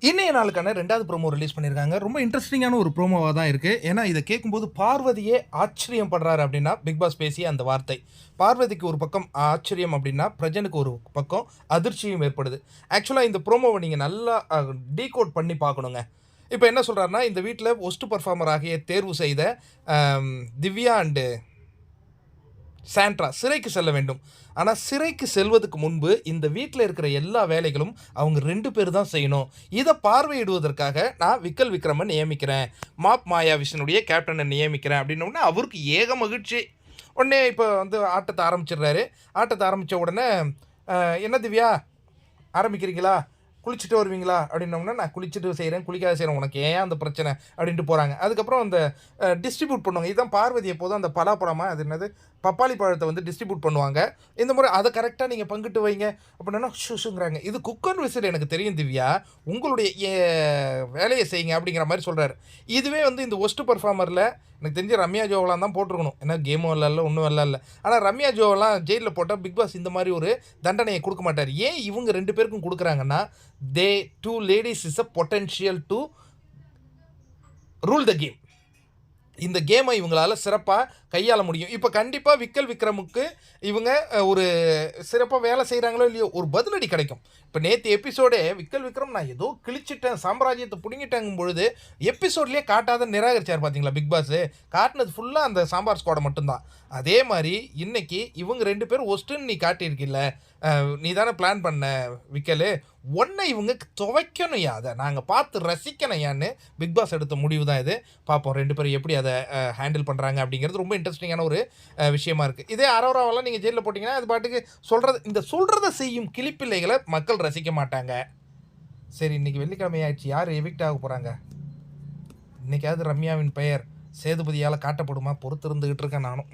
இன்னைய நாளுக்கான 2வது ப்ரோமோ ரிலீஸ் பண்ணியிருக்காங்க. ரொம்ப இன்ட்ரஸ்டிங்கான ஒரு ப்ரோமோவா தான் இருக்கு. ஏன்னா, இத கேட்கும்போது பார்வதியே ஆச்சரியம் படுறாரு அப்டின்னா, பிக் பாஸ் பேசிய அந்த வார்த்தை. பார்வதிக்கு ஒரு பக்கம் ஆச்சரியம் அப்டின்னா, பிரஜனுக்கு ஒரு பக்கம் அதிர்ச்சியும் ஏற்படுது. ஆக்சுவலா இந்த ப்ரோமோவ நீங்க நல்லா டீகோட் பண்ணி பார்க்கணுங்க. இப்ப என்ன சொல்றாருன்னா, இந்த வீட்ல வொர்ஸ்ட் பெர்ஃபார்மர் ஆகிய தேர்வு செய்த திவ்யா அண்ட் சாண்ட்ரா சிறைக்கு செல்ல வேண்டும். ஆனா, சிறைக்கு செல்வதற்கு முன்பு இந்த வீட்ல இருக்கிற எல்லா வேலைகளும் அவங்க 2 பேர் தான் செய்யணும். இத பார்வையிடுவதற்காக நான் விக்கல் விக்ரம நியமிக்கிறேன். மாப் மாயா விஷ்ணுடைய கேப்டன நியமிக்கிறேன் அப்டின்னோனே அவருக்கு ஏக மகிழ்ச்சி. உடனே இப்ப வந்து ஆட்டத்த ஆரம்பிச்சுடுறாரு. ஆட்டத்த ஆரம்பிச்ச உடனே, "என்ன திவ்யா ஆரம்பிக்கிறீங்களா? குளிச்சுட்டு வருவீங்களா?" அப்படின்னோம்னா, "நான் குளிச்சுட்டு செய்றேன், குளிக்காத செய்றேன். உனக்கு ஏன் அந்த பிரச்சனை?" அப்படின்ட்டு போறாங்க. அதுக்கப்புறம் அந்த டிஸ்ட்ரிபியூட் பண்ணுவாங்க. இதுதான் பார்வதி எப்போதும் அந்த பலாப்பழமா அது என்னது? பப்பாளி பழத்த வந்து டிஸ்ட்ரிபியூட் பண்ணுவாங்க. இந்த முறை அத கரெக்ட்டா நீங்க பங்கிட்டு வைங்க அப்படின்னோன, ஷுஷுங்கிறாங்க. "இது குக் அண்ட் விசில் எனக்கு தெரியும் திவ்யா. உங்களுடைய வேலைய செய்யுங்க." அப்படிங்கிற மாரி சொல்றாரு. இதுவே வந்து இந்த வொர்ஸ்ட் பெர்ஃபார்மர்ல எனக்கு தெரிஞ்சு ரம்யா ஜோவலான்னு தான் போட்டுருக்கணும். ஏன்னா கேமும் விளையாடல, ஒண்ணும் விளையாடல. ஆனா ரம்யா ஜோவலாம் ஜெயில்ல போட்டா பிக் பாஸ் இந்த மாரி ஒரு தண்டனைய குடுக்க மாட்டாரு. ஏன் இவங்க 2 பேருக்கும் குடுக்குறாங்கன்னா, தே 2 ladies is a potential to rule the game. இந்த கேமை இவங்களால சிறப்பா கையாள முடியும். இப்ப கண்டிப்பா விக்கல் விக்ரமுக்கு இவங்க ஒரு சிறப்பா வேலை செய்றாங்களோ இல்லையோ, ஒரு பதிலடி கிடைக்கும். இப்ப நேத்து எபிசோடே விக்கல் விக்ரம் நான் ஏதோ கிழிச்சிட்டேன், சாம்ராஜ்யத்த புடுங்கிட்டேங்கும் பொழுது, எபிசோட்லயே காட்டாத நிராகரிச்சார் பார்த்தீங்களா பிக் பாஸு. காட்டுனது ஃபுல்லா அந்த சாம்பார் ஸ்குவாட மட்டும் தான். அதே மாரி இன்னைக்கு இவங்க 2 பேரும் ஒஸ்ட்டுன்னு நீ காட்டியிருக்கில்ல, நீ தானே பிளான் பண்ண விக்கலு. உன்ன இவங்க துவைக்கணும்யா அத. நாங்க பார்த்து ரசிக்கணும்யான்னு பிக் பாஸ் எடுத்த முடிவு தான் இது. பார்ப்போம் 2 பேரும் எப்படி அத ஹேண்டில் பண்றாங்க அப்படிங்கிறது ரொம்ப இன்ட்ரஸ்டிங்கான ஒரு விஷயமா இருக்கு. இதே அரோராவெல்லாம் நீங்க ஜெயில்ல போட்டீங்கன்னா, அது பாட்டுக்கு சொல்றத செய்யும் கிளிப்பிள்ளைகள மக்கள் ரசிக்க மாட்டாங்க. சரி இன்னைக்கு வெள்ளிக்கிழமை ஆயிடுச்சு. யார் எவிக்ட் ஆக போறாங்க? இன்னைக்காவது ரம்யாவின் பெயர் சேதுபதியால காட்டப்படுமா? பொறுத்திருந்துகிட்டு இருக்கேன் நானும்.